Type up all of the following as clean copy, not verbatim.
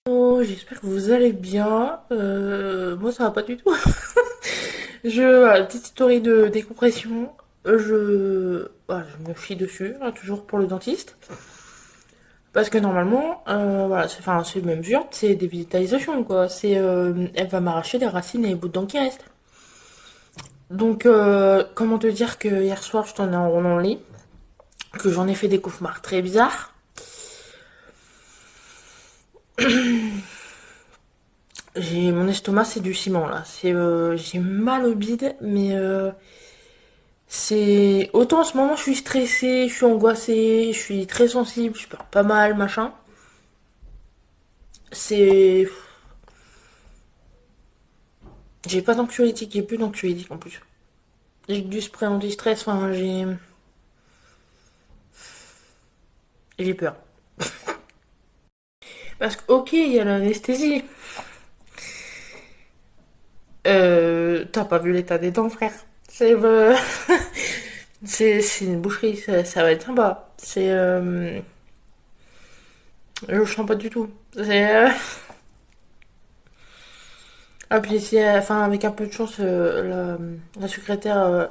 Oh, j'espère que vous allez bien. Moi, ça va pas du tout. Voilà, petite story de décompression. Je me chie dessus, hein, toujours pour le dentiste. Parce que normalement, voilà, c'est même sûr, c'est des végétalisations, quoi. Elle va m'arracher les racines et les bouts de dents qui restent. Donc, comment te dire que hier soir, je t'en ai en dans le lit, que j'en ai fait des cauchemars très bizarres. Mon estomac, c'est du ciment, là. J'ai mal au bide, mais c'est autant en ce moment je suis stressée, je suis angoissée, je suis très sensible, je perds pas mal, machin. C'est J'ai pas d'anxiolytique, j'ai plus d'anxiolytique en plus. J'ai du spray anti-stress, enfin j'ai peur. Parce que OK, il y a l'anesthésie. T'as pas vu l'état des dents, frère. C'est une boucherie, ça va être sympa. Je sens pas du tout. Ah, puis enfin, avec un peu de chance, la secrétaire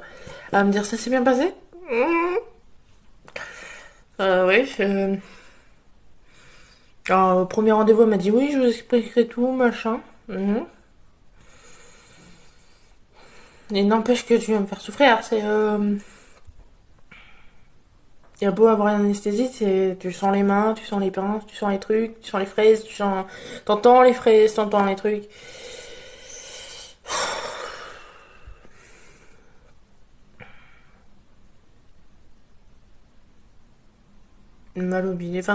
va me dire ça s'est bien passé. Oui. Alors, au premier rendez-vous, elle m'a dit oui, je vous expliquerai tout, machin. Mhm. Et n'empêche que tu vas me faire souffrir. Il y a beau avoir une anesthésie, tu sens les mains, tu sens les pinces, tu sens les trucs, tu sens les fraises, t'entends les fraises, t'entends les trucs. Mal au bide.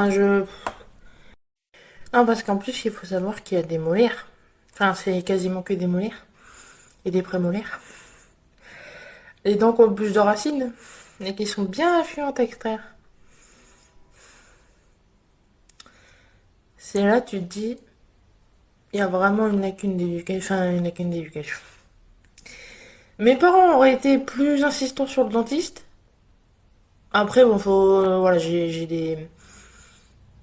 Non, parce qu'en plus, il faut savoir qu'il y a des molaires. Enfin, c'est quasiment que des molaires et des prémolaires. Les dents qui ont plus de racines et qui sont bien chiantes à extraire. C'est là, tu te dis, il y a vraiment une lacune d'éducation. Enfin, une lacune d'éducation. Mes parents auraient été plus insistants sur le dentiste. Après, bon, voilà, j'ai des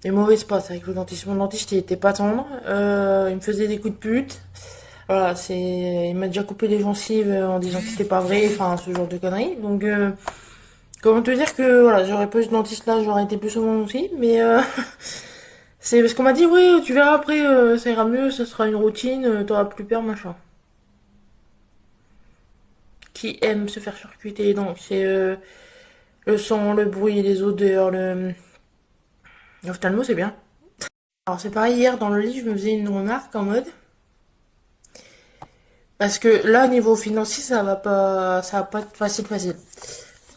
mauvaises passes avec le dentiste. Mon dentiste, il était pas tendre. Il me faisait des coups de pute. Voilà, il m'a déjà coupé les gencives en disant que c'était pas vrai. Enfin, ce genre de conneries. Donc, comment te dire que, voilà, j'aurais pas eu ce dentiste là, j'aurais été plus souvent aussi. Mais, c'est parce qu'on m'a dit, oui, tu verras après, ça ira mieux, ça sera une routine, t'auras plus peur, machin. Qui aime se faire charcuter les dents. Le son, le bruit, les odeurs, l'ophtalmo, c'est bien. Alors c'est pareil, hier dans le lit, je me faisais une remarque en mode... Parce que là, niveau financier, ça va pas être facile.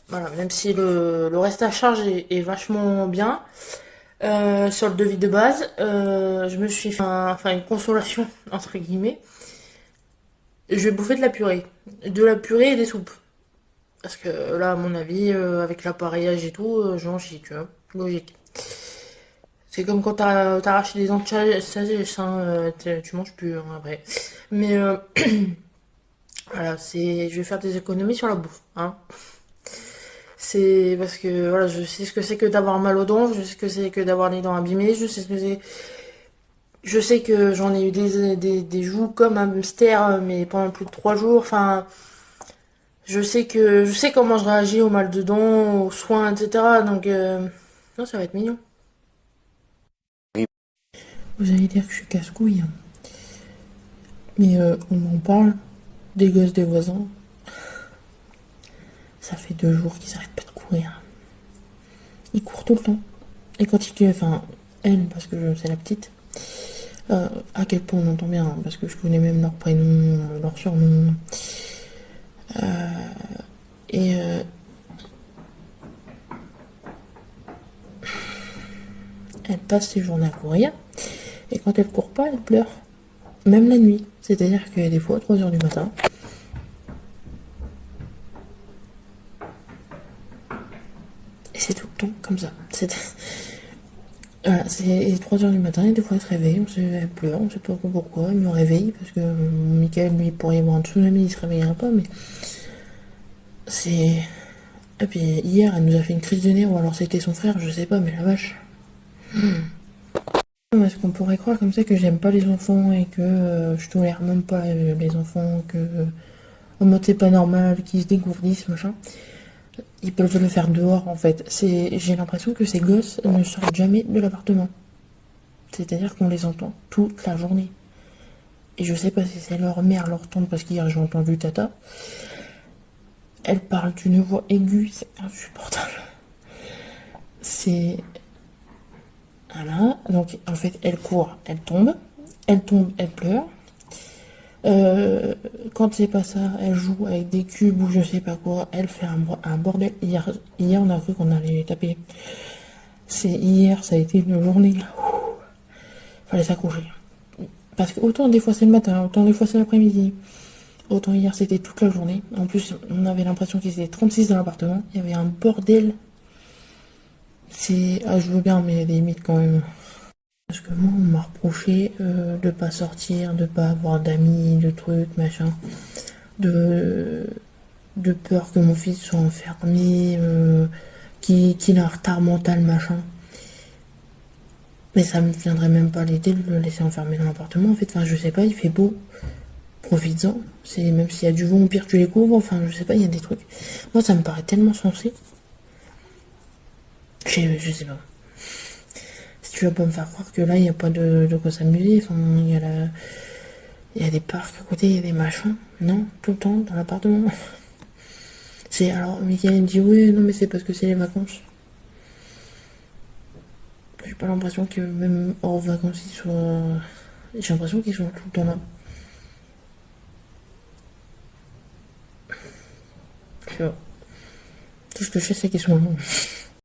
Voilà, même si le reste à charge est vachement bien. Sur le devis de base, je me suis fait enfin, une consolation, entre guillemets. Je vais bouffer de la purée. De la purée et des soupes. Parce que là, à mon avis, avec l'appareillage et tout, j'en chie, tu vois. Logique. C'est comme quand t'arraches des dents de sagesse, hein, tu manges plus hein, après. Mais voilà, je vais faire des économies sur la bouffe, hein. C'est parce que voilà, je sais ce que c'est que d'avoir mal aux dents, je sais ce que c'est que d'avoir les dents abîmées, je sais que j'en ai eu des joues comme un hamster, mais pendant plus de 3 jours. Enfin, je sais comment je réagis au mal de dents, aux soins, etc. Donc, non, ça va être mignon. Vous allez dire que je suis casse-couille, hein. Mais on m'en parle des gosses des voisins. Ça fait 2 jours qu'ils arrêtent pas de courir. Ils courent tout le temps. Et quand enfin, elle, parce que c'est la petite, à quel point on entend bien, hein, parce que je connais même leur prénom, leur surnom. Et elle passe ses journées à courir. Et quand elle court pas, elle pleure. Même la nuit. C'est-à-dire que des fois, à 3 heures du matin, et c'est tout le temps comme ça. Voilà, c'est 3 heures du matin, et des fois elle se réveille, elle pleure, on sait pas pourquoi, elle me réveille, parce que Michael, lui, pourrait y avoir un tsunami, il se réveillera pas, mais c'est... Et puis hier, elle nous a fait une crise de nerfs, ou alors c'était son frère, je sais pas, mais la vache. Est-ce qu'on pourrait croire comme ça que j'aime pas les enfants et que je tolère même pas les enfants, que en mode c'est pas normal, qu'ils se dégourdissent, machin. Ils peuvent le faire dehors en fait. J'ai l'impression que ces gosses ne sortent jamais de l'appartement. C'est-à-dire qu'on les entend toute la journée. Et je sais pas si c'est leur mère, leur tante, parce qu'hier j'ai entendu Tata. Elle parle d'une voix aiguë, c'est insupportable. C'est. Voilà. Donc en fait, elle court, elle tombe, elle pleure. Euh, Quand c'est pas ça, elle joue avec des cubes ou je sais pas quoi. Elle fait un bordel. Hier, on a cru qu'on allait les taper. Hier, ça a été une journée. Fallait s'accrocher. Parce que autant des fois c'est le matin, autant des fois c'est l'après-midi. Autant hier c'était toute la journée. En plus, on avait l'impression qu'ils étaient 36 dans l'appartement. Il y avait un bordel. Je veux bien, mais il y a des limites quand même. Parce que moi, on m'a reproché de pas sortir, de pas avoir d'amis, de trucs, machin. De, de peur que mon fils soit enfermé, qu'il a un retard mental, machin. Mais ça me viendrait même pas l'idée de le laisser enfermer dans l'appartement. En fait, enfin, je sais pas, il fait beau. Profites-en. Même s'il y a du vent, au pire tu les couvres. Enfin, je sais pas, il y a des trucs. Moi, ça me paraît tellement sensé. Je sais pas. Si tu vas pas me faire croire que là, il n'y a pas de quoi s'amuser. Enfin, il y a des parcs à côté, il y a des machins. Non, tout le temps dans l'appartement. Alors, Mickaël me dit oui, non, mais c'est parce que c'est les vacances. J'ai pas l'impression que même hors vacances, ils soient. J'ai l'impression qu'ils sont tout le temps là. Je sais pas. Tout ce que je sais, c'est qu'ils sont là.